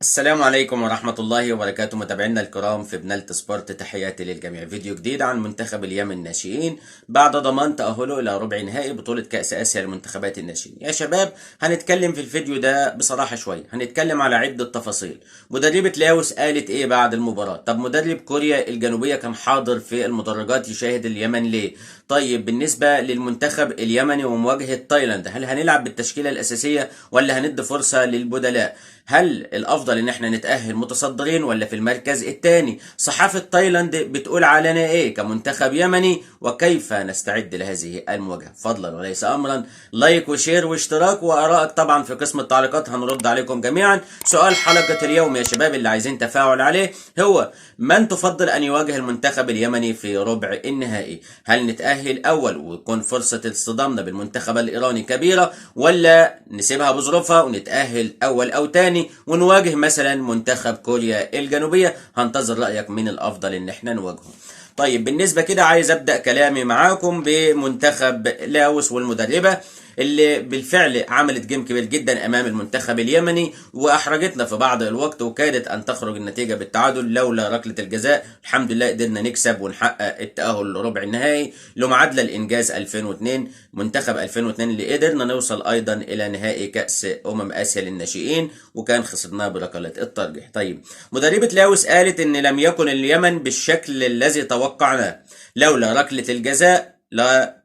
السلام عليكم ورحمة الله وبركاته، متابعينا الكرام في بنالت سبورت. تحياتي للجميع. فيديو جديد عن منتخب اليمن الناشئين بعد ضمان تأهله إلى ربع نهائي بطولة كأس آسيا لمنتخبات الناشئين. يا شباب، هنتكلم في الفيديو ده بصراحة شوية، هنتكلم على عدة تفاصيل. مدربة لاوس قالت إيه بعد المباراة؟ طب مدرب كوريا الجنوبية كان حاضر في المدرجات يشاهد اليمن ليه؟ طيب بالنسبة للمنتخب اليمني ومواجهة تايلاند، هل هنلعب بالتشكيلة الأساسية ولا هندي فرصة للبدلاء؟ هل الافضل ان احنا نتاهل متصدرين ولا في المركز الثاني؟ صحافه تايلاند بتقول علينا ايه كمنتخب يمني؟ وكيف نستعد لهذه المواجهه؟ فضلا وليس امرا، لايك وشير واشتراك وارائك طبعا في قسم التعليقات، هنرد عليكم جميعا. سؤال حلقه اليوم يا شباب اللي عايزين تفاعل عليه هو: من تفضل ان يواجه المنتخب اليمني في ربع النهائي؟ هل نتاهل اول ويكون فرصه اصطدامنا بالمنتخب الايراني كبيره، ولا نسيبها بظروفها ونتاهل اول او ثاني ونواجه مثلا منتخب كوريا الجنوبية؟ هنتظر رأيك من الأفضل إن احنا نواجهه. طيب بالنسبة كده عايز أبدأ كلامي معاكم بمنتخب لاوس والمدربة اللي بالفعل عملت جيم كبير جدا امام المنتخب اليمني واحرجتنا في بعض الوقت، وكادت ان تخرج النتيجه بالتعادل لولا ركله الجزاء. الحمد لله قدرنا نكسب ونحقق التاهل لربع النهائي لمعادله الانجاز 2002، منتخب 2002 اللي قدرنا نوصل ايضا الى نهائي كاس اسيا للناشئين وكان خسرناه بركلات الترجيح. طيب مدربه لاوس قالت ان لم يكن اليمن بالشكل الذي توقعناه، لولا ركله الجزاء لا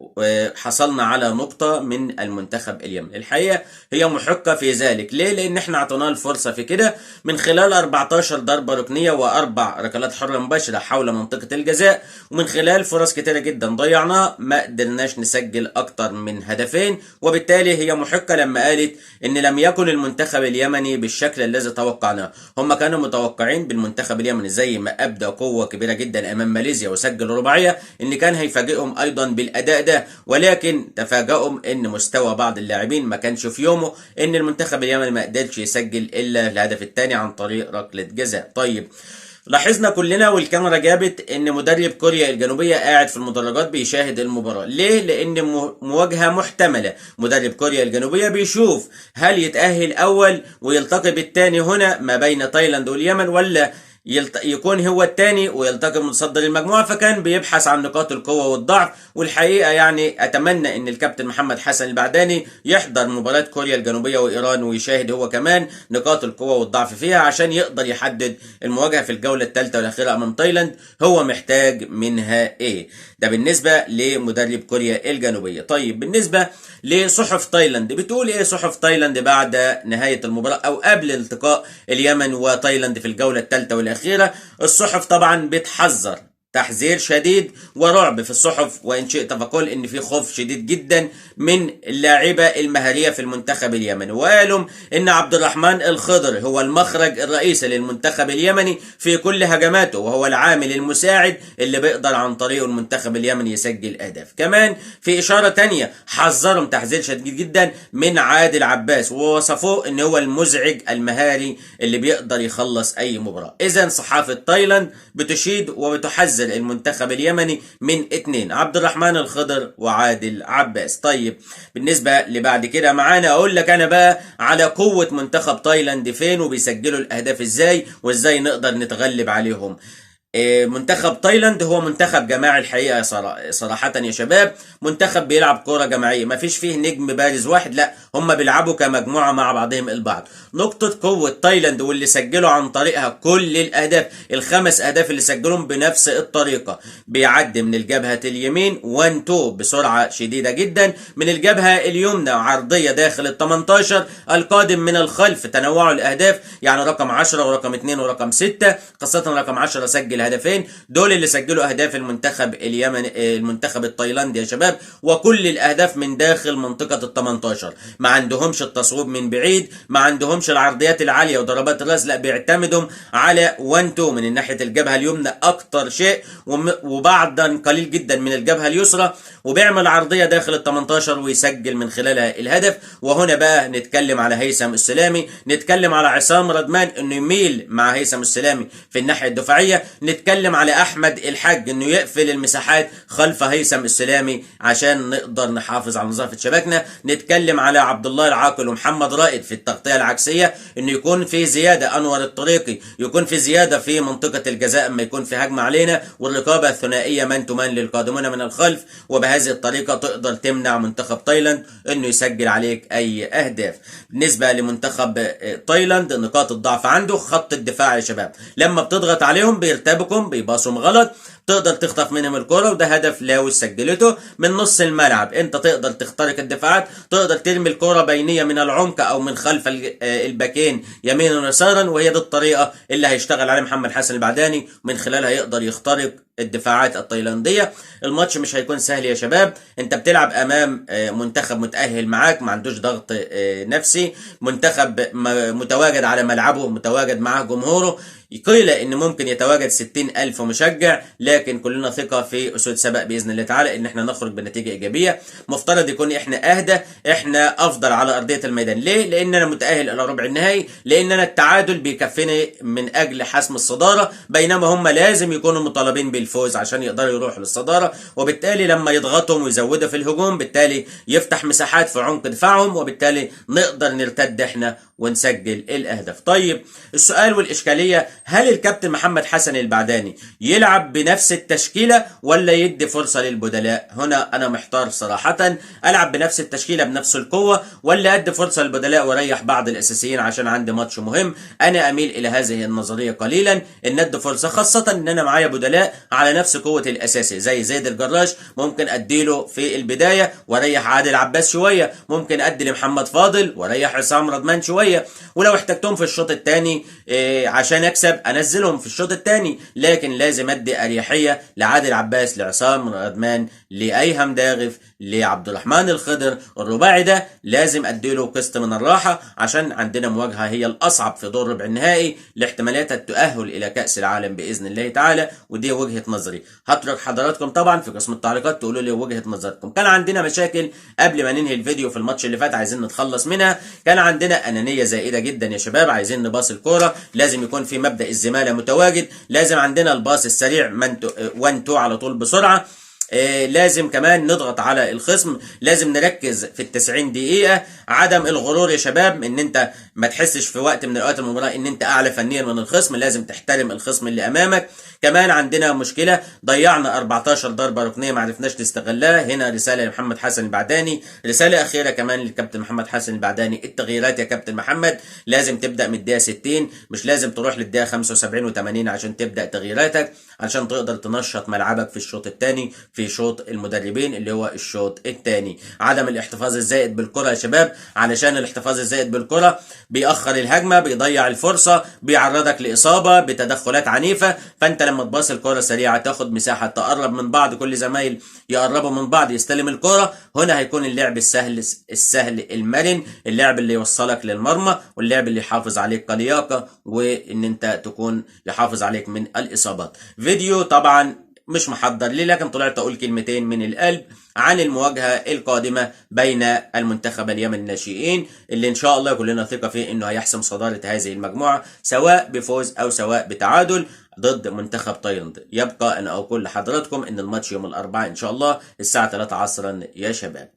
حصلنا على نقطة من المنتخب اليمني. الحقيقة هي محقة في ذلك. ليه؟ لأن احنا اعطيناه الفرصة في كده من خلال 14 ضربة ركنية وأربع ركلات حرة مباشرة حول منطقة الجزاء، ومن خلال فرص كتيرة جدا ضيعناها ما قدرناش نسجل أكتر من هدفين. وبالتالي هي محقة لما قالت إن لم يكن المنتخب اليمني بالشكل الذي توقعناه. هم كانوا متوقعين بالمنتخب اليمني زي ما أبدى قوة كبيرة جدا أمام ماليزيا وسجل رباعية إن كان هيفاجئهم أيضا بالاداء ده، ولكن تفاجئهم ان مستوى بعض اللاعبين ما كانش في يومه، ان المنتخب اليمني ما قدرش يسجل الا الهدف الثاني عن طريق ركله جزاء. طيب لاحظنا كلنا والكاميرا جابت ان مدرب كوريا الجنوبيه قاعد في المدرجات بيشاهد المباراه. ليه؟ لان مواجهه محتمله. مدرب كوريا الجنوبيه بيشوف هل يتاهل اول ويلتقي بالثاني هنا ما بين تايلاند واليمن، ولا يكون هو الثاني ويلتقي بمتصدر المجموعه. فكان بيبحث عن نقاط القوه والضعف. والحقيقه يعني اتمنى ان الكابتن محمد حسن البعداني يحضر مباراه كوريا الجنوبيه وايران ويشاهد هو كمان نقاط القوه والضعف فيها عشان يقدر يحدد المواجهه في الجوله الثالثه والاخيره امام تايلاند هو محتاج منها ايه. ده بالنسبه لمدرب كوريا الجنوبيه. طيب بالنسبه لصحف تايلاند، بتقول ايه صحف تايلاند بعد نهايه المباراه او قبل التقاء اليمن وتايلاند في الجوله الثالثه والاخيره؟ الصحف طبعا بتحذر تحذير شديد ورعب في الصحف، وان شئت فقل ان في خوف شديد جدا من اللاعبه المهاريه في المنتخب اليمني، وقالوا ان عبد الرحمن الخضر هو المخرج الرئيسي للمنتخب اليمني في كل هجماته، وهو العامل المساعد اللي بيقدر عن طريقه المنتخب اليمني يسجل اهداف. كمان في اشاره تانية حذرهم تحذير شديد جدا من عادل عباس ووصفوه ان هو المزعج المهاري اللي بيقدر يخلص اي مباراه. اذا صحافه تايلاند بتشيد وبتحذر المنتخب اليمني من اتنين: عبد الرحمن الخضر وعادل عباس. طيب بالنسبة لبعد كده معانا اقول لك انا بقى على قوة منتخب تايلاند فين وبيسجلوا الاهداف ازاي وازاي نقدر نتغلب عليهم. منتخب تايلاند هو منتخب جماعي الحقيقه صراحه يا شباب، منتخب بيلعب كوره جماعيه، ما فيش فيه نجم بارز واحد، لا هم بيلعبوا كمجموعه مع بعضهم البعض. نقطه قوه تايلاند واللي سجلوا عن طريقها كل الاهداف، الخمس اهداف اللي سجلهم بنفس الطريقه، بيعدي من الجبهه اليمين 1 2 بسرعه شديده جدا، من الجبهه اليمنى عرضيه داخل ال 18، القادم من الخلف تنوع الاهداف، يعني رقم 10 ورقم 2 ورقم 6، خاصه رقم 10 سجل هدفين، دول اللي سجلوا اهداف المنتخب اليمني المنتخب التايلاندي يا شباب، وكل الاهداف من داخل منطقه ال 18. ما عندهمش التصويب من بعيد، ما عندهمش العرضيات العاليه وضربات الراس، لا بيعتمدوا على 1 2 من ناحيه الجبهه اليمنى اكتر شيء، وبعضا قليل جدا من الجبهه اليسرى، وبيعمل عرضيه داخل ال 18 ويسجل من خلالها الهدف. وهنا بقى نتكلم على هيثم السلامي، نتكلم على عصام ردمان انه يميل مع هيثم السلامي في الناحيه الدفاعيه، نتكلم على احمد الحاج انه يقفل المساحات خلف هيثم السلامي عشان نقدر نحافظ على نظافه شباكنا. نتكلم على عبد الله العاقل ومحمد رائد في التغطيه العكسيه، انه يكون في زياده، انور الطريقي يكون في زياده في منطقه الجزاء اما يكون في هجمه علينا، والرقابه الثنائيه مان تو مان للقادمون من الخلف، وبهذه الطريقه تقدر تمنع منتخب تايلاند انه يسجل عليك اي اهداف. بالنسبه لمنتخب تايلاند نقاط الضعف عنده خط الدفاع يا شباب، لما بتضغط عليهم بيرتبكم بيباصوا غلط، تقدر تخطف منهم الكرة، وده هدف لاوس سجلته من نص الملعب. انت تقدر تخترق الدفاعات، تقدر ترمي الكرة بينية من العمق او من خلف الباكين يمينا ويسارا، وهي دي الطريقة اللي هيشتغل عليها محمد حسن البعداني، من خلالها يقدر يخترق الدفاعات التايلاندية. الماتش مش هيكون سهل يا شباب، انت بتلعب امام منتخب متأهل معاك، ما عندوش ضغط نفسي، منتخب متواجد على ملعبه، متواجد معاه جمهوره، قيل ان ممكن يتواجد 60,000 مشجع، لكن كلنا ثقة في اسود سبق باذن الله تعالى ان احنا نخرج بنتيجة ايجابية. مفترض يكون احنا اهدى، احنا افضل على ارضية الميدان. ليه؟ لاننا متأهل الى ربع النهائي، لاننا التعادل بيكفيني من اجل حسم الصدارة، بينما هم لازم يكونوا مطالبين بالفوز عشان يقدروا يروحوا للصدارة، وبالتالي لما يضغطهم ويزودوا في الهجوم بالتالي يفتح مساحات في عمق دفاعهم، وبالتالي نقدر نرتد احنا ونسجل الاهداف. طيب السؤال والاشكاليه، هل الكابتن محمد حسن البعداني يلعب بنفس التشكيله ولا يدي فرصه للبدلاء؟ هنا انا محتار صراحه، العب بنفس التشكيله بنفس القوه ولا ادي فرصه للبدلاء واريح بعض الاساسيين عشان عندي ماتش مهم؟ انا اميل الى هذه النظريه قليلا، ان ادي فرصه، خاصه ان انا معايا بدلاء على نفس قوه الاساسي زي زيد الجراش، ممكن اديله في البدايه واريح عادل عباس شويه، ممكن ادي لمحمد فاضل واريح عصام رضمان شويه، ولو احتجتهم في الشوط الثاني عشان اكسب انزلهم في الشوط الثاني، لكن لازم ادي اريحيه لعادل عباس، لعصام رضمان، لايهم داغف، لعبد الرحمن الخضر. الرباعي ده لازم اديله قسط من الراحه عشان عندنا مواجهه هي الاصعب في دور ربع النهائي لاحتمالات التاهل الى كاس العالم باذن الله تعالى، ودي وجهه نظري. هترك حضراتكم طبعا في قسم التعليقات تقولوا لي وجهه نظركم. كان عندنا مشاكل قبل ما ننهي الفيديو في الماتش اللي فات عايزين نتخلص منها، كان عندنا انانيه زائده جدا يا شباب، عايزين نباص الكوره، لازم يكون في مبدا الزماله متواجد، لازم عندنا الباص السريع 1 2 على طول بسرعه، لازم كمان نضغط على الخصم، لازم نركز في ال90 دقيقة، عدم الغرور يا شباب، ان انت ما تحسش في وقت من اوقات المباراة ان انت اعلى فنيا من الخصم، لازم تحترم الخصم اللي امامك. كمان عندنا مشكلة، ضيعنا 14 ضربة ركنية ما عرفناش نستغلها، هنا رسالة لمحمد حسن البعداني، رسالة اخيرة كمان للكابتن محمد حسن البعداني، التغييرات يا كابتن محمد لازم تبدأ من الدقيقة 60، مش لازم تروح للدقيقة 75 و80 عشان تبدأ تغييراتك، عشان تقدر تنشط ملعبك في الشوط الثاني، في شوط المدربين اللي هو الشوط الثاني. عدم الاحتفاظ الزائد بالكرة يا شباب، علشان الاحتفاظ الزائد بالكرة بيأخر الهجمة، بيضيع الفرصة، بيعرضك لإصابة بتدخلات عنيفة، فانت لما تباص الكرة سريعة تاخد مساحة تقرب من بعض، كل زمايل يقربوا من بعض يستلم الكرة، هنا هيكون اللعب السهل المرن، اللعب اللي يوصلك للمرمى، واللعب اللي يحافظ عليك كلياقة، وان انت تكون يحافظ عليك من الإصابات. فيديو طبعا مش محضر ليه، لكن طلعت اقول كلمتين من القلب عن المواجهة القادمة بين المنتخب اليمن الناشئين، اللي ان شاء الله كلنا ثقة فيه انه هيحسم صدارة هذه المجموعة سواء بفوز او سواء بتعادل ضد منتخب تايلاند. يبقى ان اقول لحضراتكم ان الماتش يوم الاربعاء ان شاء الله الساعة 3 عصرا يا شباب.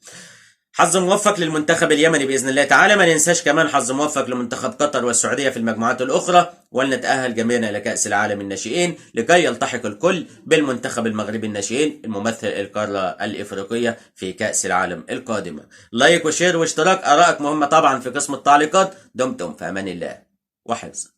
حظ موفق للمنتخب اليمني باذن الله تعالى، ما ننساش كمان حظ موفق لمنتخب قطر والسعوديه في المجموعات الاخرى، ولنتاهل جميعنا الى كاس العالم الناشئين لكي يلتحق الكل بالمنتخب المغربي الناشئين الممثل القاره الافريقيه في كاس العالم القادمه. لايك وشير واشتراك، ارائك مهمه طبعا في قسم التعليقات. دمتم في امان الله وحفظه.